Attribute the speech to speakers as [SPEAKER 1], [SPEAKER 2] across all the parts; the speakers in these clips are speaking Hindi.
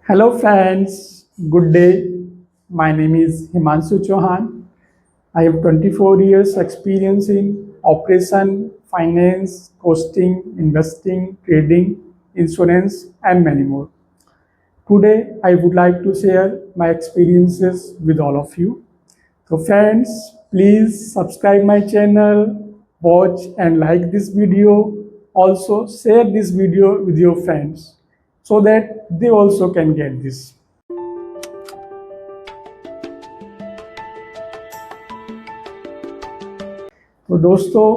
[SPEAKER 1] Hello friends, good day. My name is Himanshu Chauhan. I have 24 years experience in operation, finance, costing, investing, trading, insurance and many more. Today I would like to share my experiences with all of you. So friends, please subscribe my channel, watch and like this video. Also share this video with your friends so that they also can get this. तो दोस्तों,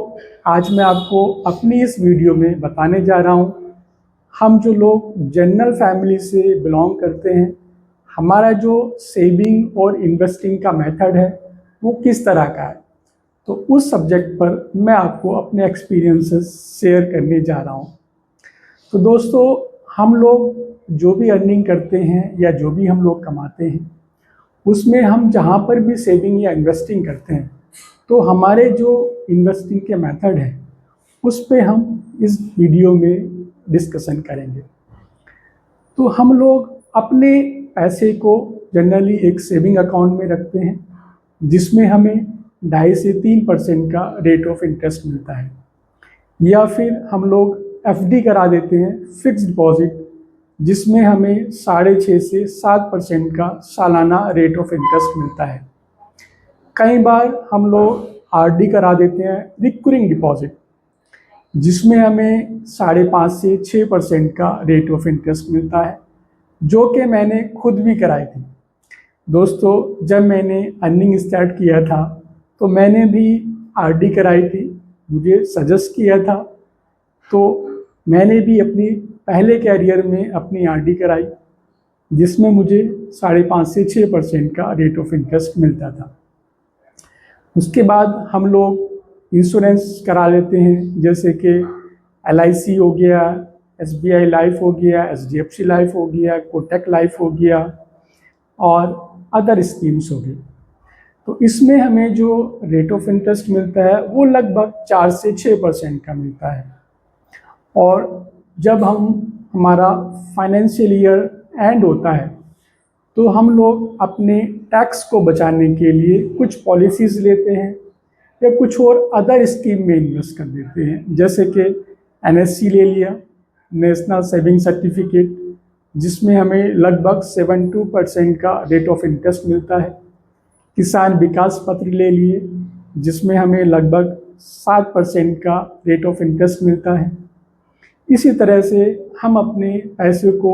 [SPEAKER 1] आज मैं आपको अपनी इस वीडियो में बताने जा रहा हूँ, हम जो लोग जनरल फैमिली से बिलोंग करते हैं, हमारा जो सेविंग और इन्वेस्टिंग का मेथड है वो किस तरह का है। तो उस सब्जेक्ट पर मैं आपको अपने एक्सपीरियंसेस शेयर करने जा रहा हूँ। तो दोस्तों, हम लोग जो भी अर्निंग करते हैं या जो भी हम लोग कमाते हैं, उसमें हम जहाँ पर भी सेविंग या इन्वेस्टिंग करते हैं, तो हमारे जो इन्वेस्टिंग के मेथड है उस पे हम इस वीडियो में डिस्कशन करेंगे। तो हम लोग अपने पैसे को जनरली एक सेविंग अकाउंट में रखते हैं जिसमें हमें 2.5 से 3% का रेट ऑफ इंटरेस्ट मिलता है, या फिर हम लोग एफडी करा देते हैं, फिक्स्ड डिपॉजिट, जिसमें हमें 6.5 से 7% का सालाना रेट ऑफ इंटरेस्ट मिलता है। कई बार हम लोग आरडी करा देते हैं, रिकरिंग डिपॉजिट, जिसमें हमें 5.5 से 6% का रेट ऑफ इंटरेस्ट मिलता है, जो कि मैंने खुद भी कराई थी। दोस्तों, जब मैंने अर्निंग स्टार्ट किया था तो मैंने भी आरडी कराई थी, मुझे सजेस्ट किया था, तो मैंने भी अपनी पहले कैरियर में अपनी आरडी कराई, जिसमें मुझे 5.5 से 6% का रेट ऑफ इंटरेस्ट मिलता था। उसके बाद हम लोग इंश्योरेंस करा लेते हैं, जैसे कि LIC हो गया, SBI लाइफ हो गया, HDFC लाइफ हो गया, कोटक लाइफ हो गया और अदर स्कीम्स हो गई। तो इसमें हमें जो रेट ऑफ इंटरेस्ट मिलता है वो लगभग 4 से 6% का मिलता है। और जब हमारा फाइनेंशियल ईयर एंड होता है तो हम लोग अपने टैक्स को बचाने के लिए कुछ पॉलिसीज़ लेते हैं या कुछ और अदर स्कीम में इन्वेस्ट कर देते हैं, जैसे कि NSC ले लिया, नेशनल सेविंग सर्टिफिकेट, जिसमें हमें लगभग 7-2% का रेट ऑफ इंटरेस्ट मिलता है। किसान विकास पत्र ले लिए, जिसमें हमें लगभग 7% का रेट ऑफ इंटरेस्ट मिलता है। इसी तरह से हम अपने पैसे को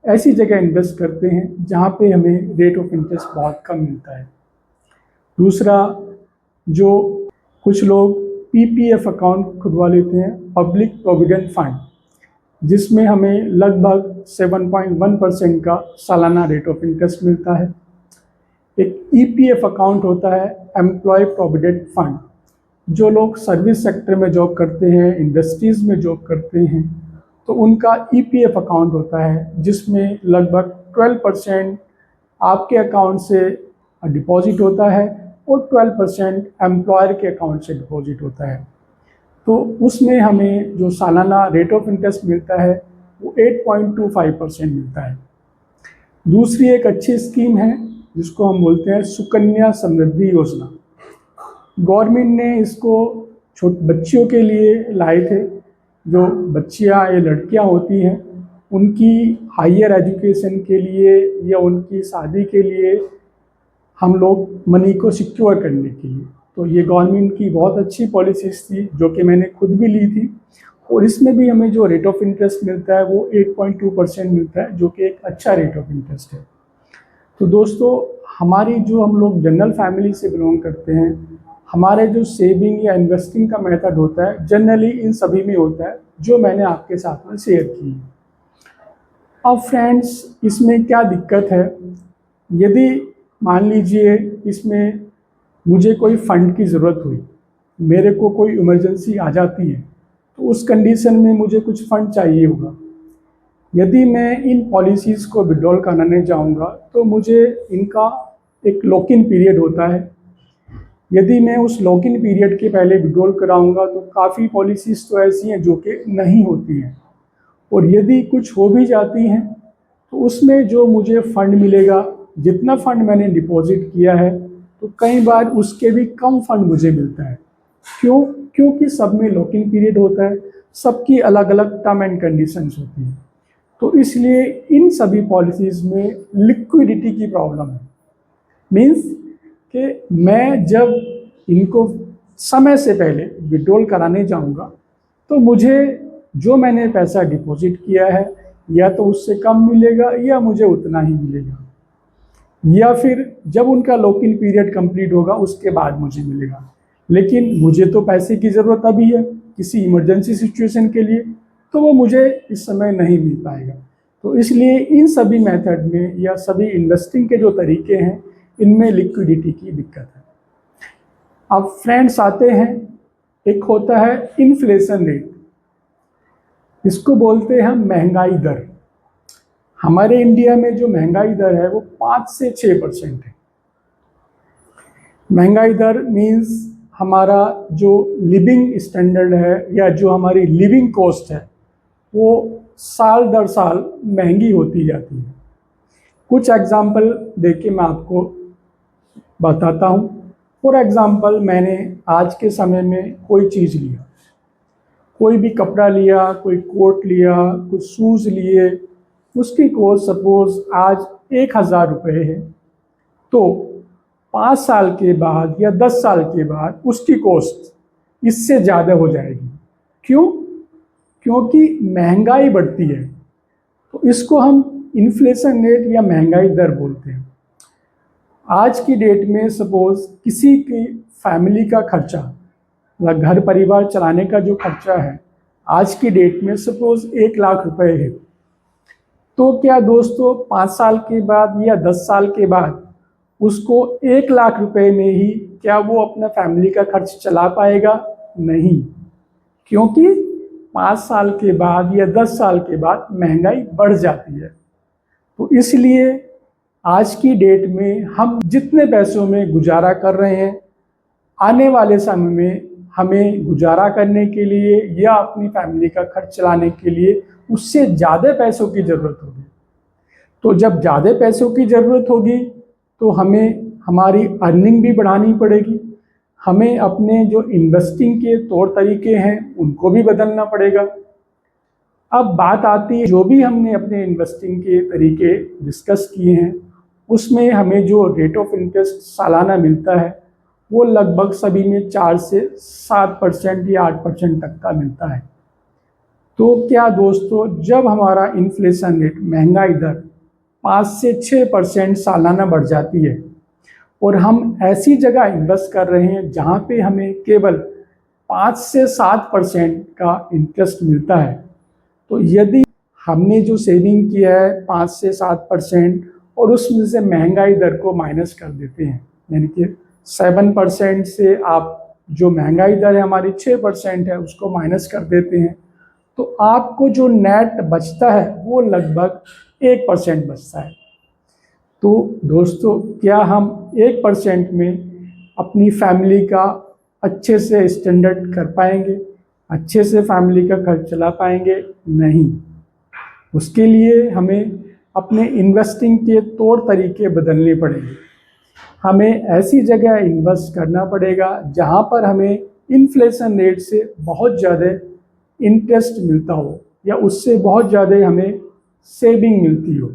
[SPEAKER 1] ऐसी जगह इन्वेस्ट करते हैं जहाँ पे हमें रेट ऑफ इंटरेस्ट बहुत कम मिलता है। दूसरा, जो कुछ लोग PPF अकाउंट खुलवा लेते हैं, पब्लिक प्रोविडेंट फंड, जिसमें हमें लगभग 7.1% का सालाना रेट ऑफ इंटरेस्ट मिलता है। एक EPF अकाउंट होता है, एम्प्लॉय प्रोविडेंट फंड, जो लोग सर्विस सेक्टर में जॉब करते हैं, इंडस्ट्रीज़ में जॉब करते हैं, तो उनका EPF अकाउंट होता है, जिसमें लगभग 12% आपके अकाउंट से डिपॉजिट होता है और 12% एम्प्लॉयर के अकाउंट से डिपॉजिट होता है। तो उसमें हमें जो सालाना रेट ऑफ इंटरेस्ट मिलता है वो 8.25% मिलता है। दूसरी एक अच्छी स्कीम है जिसको हम बोलते हैं सुकन्या समृद्धि योजना। गवर्नमेंट ने इसको बच्चियों के लिए लाए थे। जो बच्चियां या लड़कियां होती हैं, उनकी हायर एजुकेशन के लिए या उनकी शादी के लिए हम लोग मनी को सिक्योर करने के लिए, तो ये गवर्नमेंट की बहुत अच्छी पॉलिसीज़ थी जो कि मैंने खुद भी ली थी। और इसमें भी हमें जो रेट ऑफ इंटरेस्ट मिलता है वो 8.2% मिलता है, जो कि एक अच्छा रेट ऑफ इंटरेस्ट है। तो दोस्तों, हमारी जो हम लोग जनरल फैमिली से बिलोंग करते हैं, हमारे जो सेविंग या इन्वेस्टिंग का मेथड होता है जनरली इन सभी में होता है, जो मैंने आपके साथ में शेयर की। अब फ्रेंड्स, इसमें क्या दिक्कत है, यदि मान लीजिए इसमें मुझे कोई फ़ंड की ज़रूरत हुई, मेरे को कोई इमरजेंसी आ जाती है, तो उस कंडीशन में मुझे कुछ फ़ंड चाहिए होगा। यदि मैं इन पॉलिसीज़ को विड्रॉल कराने जाऊंगा तो मुझे इनका एक लॉक इन पीरियड होता है। यदि मैं उस लॉक इन पीरियड के पहले विड्रॉल कराऊंगा तो काफ़ी पॉलिसीज़ तो ऐसी हैं जो कि नहीं होती हैं, और यदि कुछ हो भी जाती हैं तो उसमें जो मुझे फ़ंड मिलेगा, जितना फ़ंड मैंने डिपॉजिट किया है, तो कई बार उसके भी कम फ़ंड मुझे मिलता है। क्यों? क्योंकि सब में लॉक इन पीरियड होता है, सबकी अलग अलग टर्म एंड कंडीशंस होती हैं। तो इसलिए इन सभी पॉलिसीज़ में लिक्विडिटी की प्रॉब्लम है। मीन्स कि मैं जब इनको समय से पहले विड्रॉल कराने जाऊंगा, तो मुझे जो मैंने पैसा डिपॉजिट किया है या तो उससे कम मिलेगा या मुझे उतना ही मिलेगा, या फिर जब उनका लॉक इन पीरियड कंप्लीट होगा उसके बाद मुझे मिलेगा। लेकिन मुझे तो पैसे की ज़रूरत अभी है किसी इमरजेंसी सिचुएशन के लिए, तो वो मुझे इस समय नहीं मिल पाएगा। तो इसलिए इन सभी मेथड में या सभी इन्वेस्टिंग के जो तरीके हैं, इनमें लिक्विडिटी की दिक्कत है। अब फ्रेंड्स आते हैं, एक होता है इन्फ्लेशन रेट, इसको बोलते हैं हम महंगाई दर। हमारे इंडिया में जो महंगाई दर है वो 5 से 6% है। महंगाई दर मीन्स हमारा जो लिविंग स्टैंडर्ड है या जो हमारी लिविंग कॉस्ट है वो साल दर साल महंगी होती जाती है। कुछ एग्जाम्पल देके मैं आपको बताता हूँ। फॉर एग्ज़ाम्पल, मैंने आज के समय में कोई चीज़ लिया, कोई भी कपड़ा लिया, कोई कोट लिया, कुछ शूज़ लिए, उसकी कॉस्ट सपोज़ आज 1000 रुपये है, तो 5 साल के बाद या 10 साल के बाद उसकी कॉस्ट इससे ज़्यादा हो जाएगी। क्यों? क्योंकि महंगाई बढ़ती है। तो इसको हम इन्फ्लेशन रेट या महंगाई दर बोलते हैं। आज की डेट में सपोज़ किसी की फैमिली का खर्चा या घर परिवार चलाने का जो खर्चा है आज की डेट में सपोज़ 1 लाख रुपए है, तो क्या दोस्तों 5 साल के बाद या 10 साल के बाद उसको 1 लाख रुपए में ही क्या वो अपना फैमिली का खर्च चला पाएगा? नहीं, क्योंकि 5 साल के बाद या 10 साल के बाद महंगाई बढ़ जाती है। तो इसलिए आज की डेट में हम जितने पैसों में गुजारा कर रहे हैं, आने वाले समय में हमें गुजारा करने के लिए या अपनी फैमिली का खर्च चलाने के लिए उससे ज़्यादा पैसों की ज़रूरत होगी। तो जब ज़्यादा पैसों की ज़रूरत होगी तो हमें हमारी अर्निंग भी बढ़ानी पड़ेगी, हमें अपने जो इन्वेस्टिंग के तौर तरीके हैं उनको भी बदलना पड़ेगा। अब बात आती है, जो भी हमने अपने इन्वेस्टिंग के तरीके डिस्कस किए हैं उसमें हमें जो रेट ऑफ इंटरेस्ट सालाना मिलता है वो लगभग सभी में 4 से 7% या 8% तक का मिलता है। तो क्या दोस्तों, जब हमारा इन्फ्लेशन रेट महंगाई दर 5 से 6% सालाना बढ़ जाती है और हम ऐसी जगह इन्वेस्ट कर रहे हैं जहां पे हमें केवल 5 से 7% का इंटरेस्ट मिलता है, तो यदि हमने जो सेविंग किया है 5 से 7% और उसमें से महंगाई दर को माइनस कर देते हैं, यानी कि 7% से आप जो महंगाई दर है हमारी 6% है उसको माइनस कर देते हैं, तो आपको जो नेट बचता है वो लगभग 1% बचता है। तो दोस्तों, क्या हम 1% में अपनी फैमिली का अच्छे से स्टैंडर्ड कर पाएंगे, अच्छे से फैमिली का खर्च चला पाएंगे? नहीं। उसके लिए हमें अपने इन्वेस्टिंग के तौर तरीके बदलने पड़ेंगे। हमें ऐसी जगह इन्वेस्ट करना पड़ेगा जहां पर हमें इन्फ्लेशन रेट से बहुत ज़्यादा इंटरेस्ट मिलता हो या उससे बहुत ज़्यादा हमें सेविंग मिलती हो।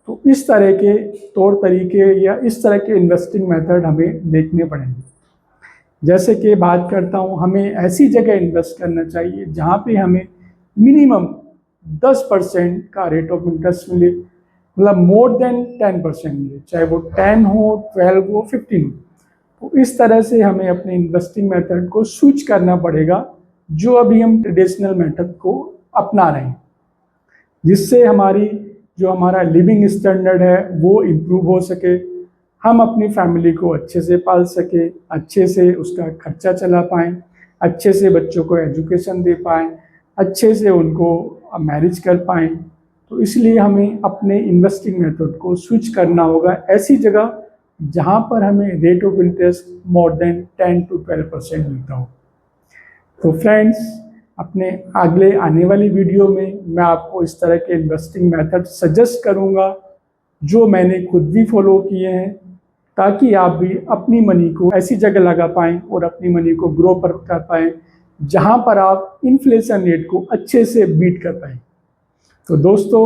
[SPEAKER 1] तो इस तरह के तौर तरीके या इस तरह के इन्वेस्टिंग मेथड हमें देखने पड़ेंगे। जैसे कि बात करता हूँ, हमें ऐसी जगह इन्वेस्ट करना चाहिए जहाँ पे हमें मिनिमम 10% का रेट ऑफ इंटरेस्ट मिले, मतलब मोर देन 10% मिले, चाहे वो 10 हो, 12 हो, 15 हो। तो इस तरह से हमें अपने इन्वेस्टिंग मेथड को स्विच करना पड़ेगा जो अभी हम ट्रेडिशनल मेथड को अपना रहे हैं, जिससे हमारा लिविंग स्टैंडर्ड है वो इम्प्रूव हो सके, हम अपनी फैमिली को अच्छे से पाल सके, अच्छे से उसका खर्चा चला पाएँ, अच्छे से बच्चों को एजुकेशन दे पाएँ, अच्छे से उनको मैरिज कर पाएँ। तो इसलिए हमें अपने इन्वेस्टिंग मेथड को स्विच करना होगा ऐसी जगह जहाँ पर हमें rate of interest more than 10 to 12% मिलता हो। तो फ्रेंड्स, अपने अगले आने वाली वीडियो में मैं आपको इस तरह के इन्वेस्टिंग मेथड सजेस्ट करूंगा जो मैंने खुद भी फॉलो किए हैं, ताकि आप भी अपनी मनी को ऐसी जगह लगा पाएँ और अपनी मनी को ग्रो कर पाएँ जहां पर आप इन्फ्लेशन रेट को अच्छे से बीट कर पाएँ। तो दोस्तों,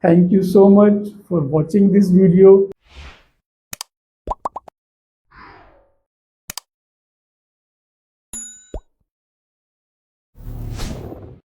[SPEAKER 1] thank you so much for watching this video.